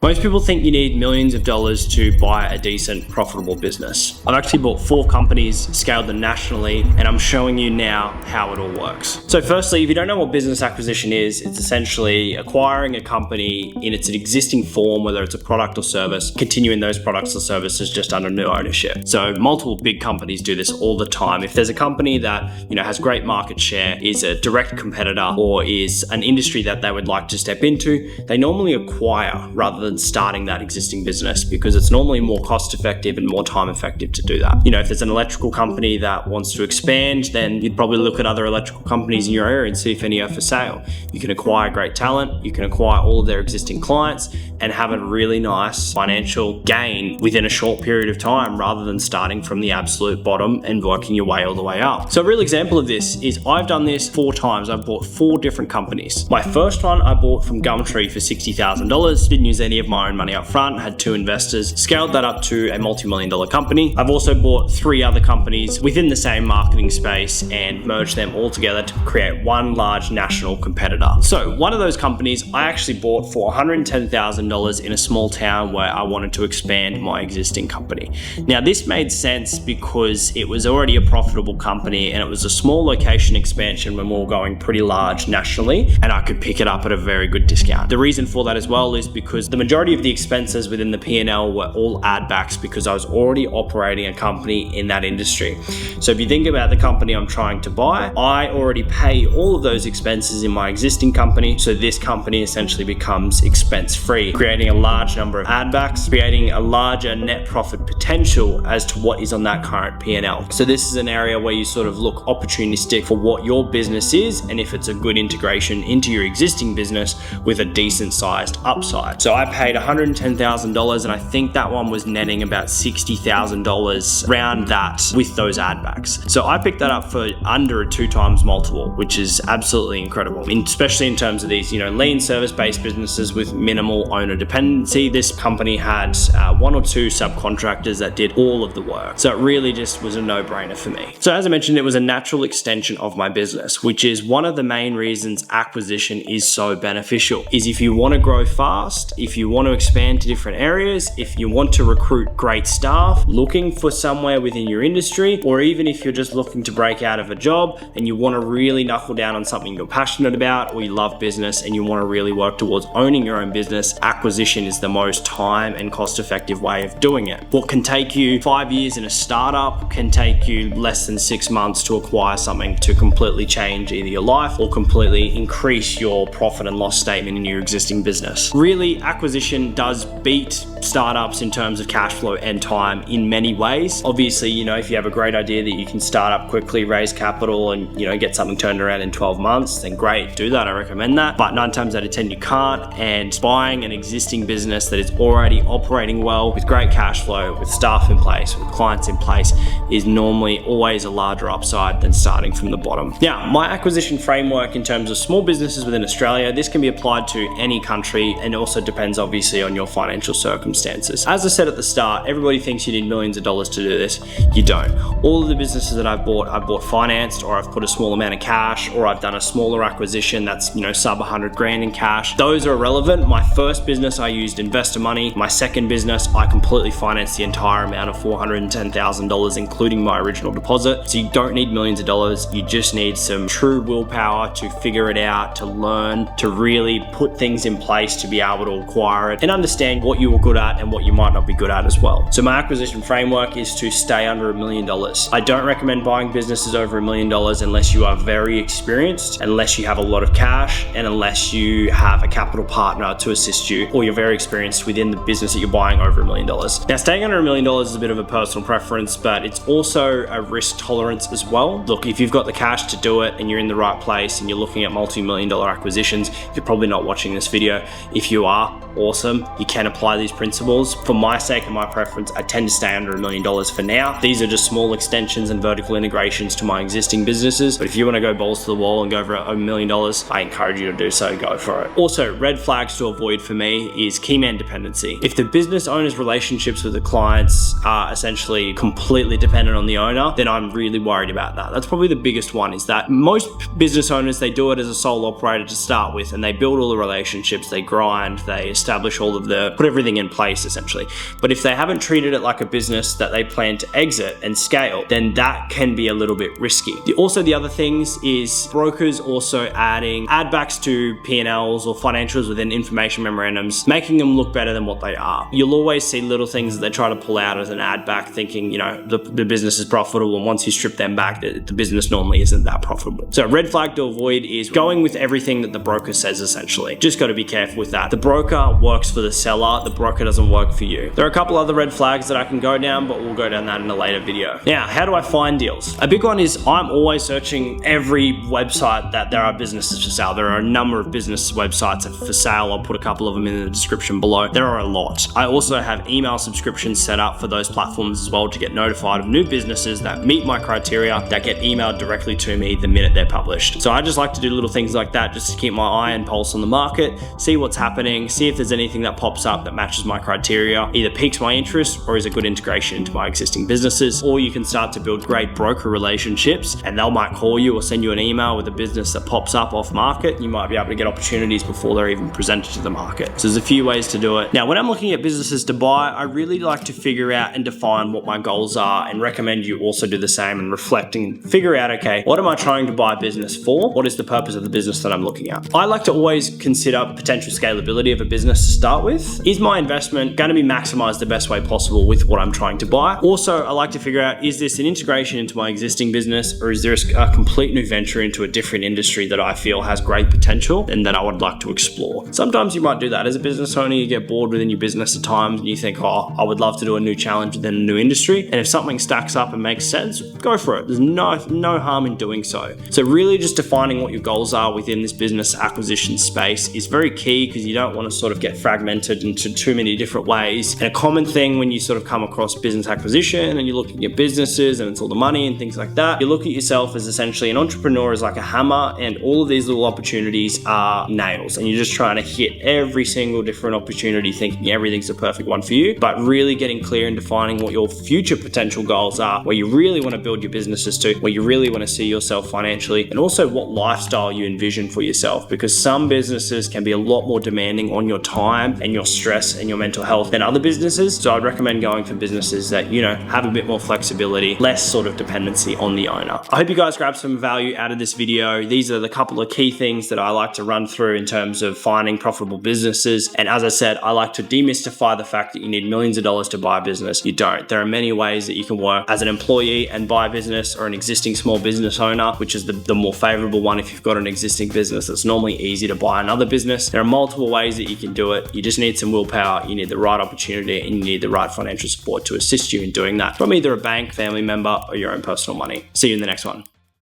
Most people think you need millions of dollars to buy a decent, profitable business. I've actually bought 4 companies, scaled them nationally, and I'm showing you now how it all works. So firstly, if you don't know what business acquisition is, it's essentially acquiring a company in its existing form, whether it's a product or service, continuing those products or services just under new ownership. So multiple big companies do this all the time. If there's a company that has great market share, is a direct competitor, or is an industry that they would like to step into, they normally acquire rather than starting that existing business, because it's normally more cost effective and more time effective to do that. If there's an electrical company that wants to expand, then you'd probably look at other electrical companies in your area and see if any are for sale. You can acquire great talent, you can acquire all of their existing clients and have a really nice financial gain within a short period of time, rather than starting from the absolute bottom and working your way all the way up. So a real example of this is I've done this 4 times. I've bought 4 different companies. My first one I bought from Gumtree for $60,000. Didn't use any of my own money up front, had 2 investors, scaled that up to a multi-million-dollar company. I've also bought 3 other companies within the same marketing space and merged them all together to create one large national competitor. So one of those companies I actually bought for $110,000 in a small town where I wanted to expand my existing company. Now this made sense because it was already a profitable company and it was a small location expansion when we were going pretty large nationally, and I could pick it up at a very good discount. The reason for that as well is because the majority of the expenses within the P&L were all add backs, because I was already operating a company in that industry. So if you think about the company I'm trying to buy, I already pay all of those expenses in my existing company. So this company essentially becomes expense free, creating a large number of add backs, creating a larger net profit potential as to what is on that current P&L. So this is an area where you sort of look opportunistic for what your business is and if it's a good integration into your existing business with a decent sized upside. So I paid $110,000 and I think that one was netting about $60,000 around that with those add backs. So I picked that up for under a 2 times multiple, which is absolutely incredible, especially in terms of these lean service-based businesses with minimal owner dependency. This company had 1 or 2 subcontractors that did all of the work. So it really just was a no-brainer for me. So as I mentioned, it was a natural extension of my business, which is one of the main reasons acquisition is so beneficial. Is if you want to grow fast, if you want to expand to different areas, if you want to recruit great staff, looking for somewhere within your industry, or even if you're just looking to break out of a job and you want to really knuckle down on something you're passionate about, or you love business and you want to really work towards owning your own business, acquisition is the most time and cost-effective way of doing it. What can take you 5 years in a startup can take you less than 6 months to acquire something to completely change either your life or completely increase your profit and loss statement in your existing business. Really, acquisition does beat startups in terms of cash flow and time in many ways. Obviously, if you have a great idea that you can start up quickly, raise capital and, get something turned around in 12 months, then great, do that. I recommend that. But 9 times out of 10, you can't. And buying an existing business that is already operating well with great cash flow, with staff in place, with clients in place, is normally always a larger upside than starting from the bottom. Now, my acquisition framework in terms of small businesses within Australia, this can be applied to any country and also depends obviously on your financial circumstances. As I said at the start, everybody thinks you need millions of dollars to do this. You don't. All of the businesses that I've bought financed, or I've put a small amount of cash, or I've done a smaller acquisition that's, sub 100 grand in cash. Those are irrelevant. My first business, I used investor money. My second business, I completely financed the entire amount of $410,000, including my original deposit. So you don't need millions of dollars. You just need some true willpower to figure it out, to learn, to really put things in place to be able to acquire it and understand what you were good at and what you might not be good at as well. So my acquisition framework is to stay under $1 million. I don't recommend buying businesses over $1 million unless you are very experienced, unless you have a lot of cash, and unless you have a capital partner to assist you, or you're very experienced within the business that you're buying over $1 million. Now, staying under $1 million is a bit of a personal preference, but it's also a risk tolerance as well. Look, if you've got the cash to do it and you're in the right place and you're looking at multi-million-dollar acquisitions, you're probably not watching this video. If you are, awesome. You can apply these principles. For my sake and my preference, I tend to stay under $1 million for now. These are just small extensions and vertical integrations to my existing businesses. But if you want to go balls to the wall and go for $1 million, I encourage you to do so. Go for it. Also, red flags to avoid for me is key man dependency. If the business owner's relationships with the clients are essentially completely dependent on the owner, then I'm really worried about that. That's probably the biggest one, is that most business owners, they do it as a sole operator to start with, and they build all the relationships, they grind, they establish establish put everything in place essentially. But if they haven't treated it like a business that they plan to exit and scale, then that can be a little bit risky. Also, the other things is brokers also adding add backs to P&Ls or financials within information memorandums, making them look better than what they are. You'll always see little things that they try to pull out as an add back, thinking, the business is profitable, and once you strip them back, the business normally isn't that profitable. So a red flag to avoid is going with everything that the broker says essentially. Just got to be careful with that. The broker works for the seller, the broker doesn't work for you. There are a couple other red flags that I can go down, but we'll go down that in a later video. Now, how do I find deals? A big one is I'm always searching every website that there are businesses for sale. There are a number of business websites for sale. I'll put a couple of them in the description below. There are a lot. I also have email subscriptions set up for those platforms as well to get notified of new businesses that meet my criteria, that get emailed directly to me the minute they're published. So I just like to do little things like that just to keep my eye and pulse on the market, see what's happening, see if there's anything that pops up that matches my criteria, either piques my interest or is a good integration into my existing businesses. Or you can start to build great broker relationships and they might call you or send you an email with a business that pops up off market. You might be able to get opportunities before they're even presented to the market. So there's a few ways to do it. Now, when I'm looking at businesses to buy, I really like to figure out and define what my goals are, and recommend you also do the same and reflect and figure out, okay, what am I trying to buy a business for? What is the purpose of the business that I'm looking at? I like to always consider potential scalability of a business to start with. Is my investment going to be maximized the best way possible with what I'm trying to buy? Also, I like to figure out, is this an integration into my existing business, or is there a complete new venture into a different industry that I feel has great potential and that I would like to explore? Sometimes you might do that as a business owner. You get bored within your business at times and you think, oh, I would love to do a new challenge within a new industry. And if something stacks up and makes sense, go for it. There's no harm in doing so. So really just defining what your goals are within this business acquisition space is very key, because you don't want to sort of get fragmented into too many different ways. And a common thing when you sort of come across business acquisition and you look at your businesses and it's all the money and things like that, you look at yourself as essentially an entrepreneur as like a hammer, and all of these little opportunities are nails, and you're just trying to hit every single different opportunity thinking everything's the perfect one for you. But really getting clear and defining what your future potential goals are, where you really want to build your businesses to, where you really want to see yourself financially, and also what lifestyle you envision for yourself, because some businesses can be a lot more demanding on your time and your stress and your mental health than other businesses. So I'd recommend going for businesses that, have a bit more flexibility, less sort of dependency on the owner. I hope you guys grabbed some value out of this video. These are the couple of key things that I like to run through in terms of finding profitable businesses. And as I said, I like to demystify the fact that you need millions of dollars to buy a business. You don't. There are many ways that you can work as an employee and buy a business, or an existing small business owner, which is the more favorable one if you've got an existing business. It's normally easy to buy another business. There are multiple ways that you can do it. You just need some willpower, you need the right opportunity, and you need the right financial support to assist you in doing that from either a bank, family member, or your own personal money. See you in the next one.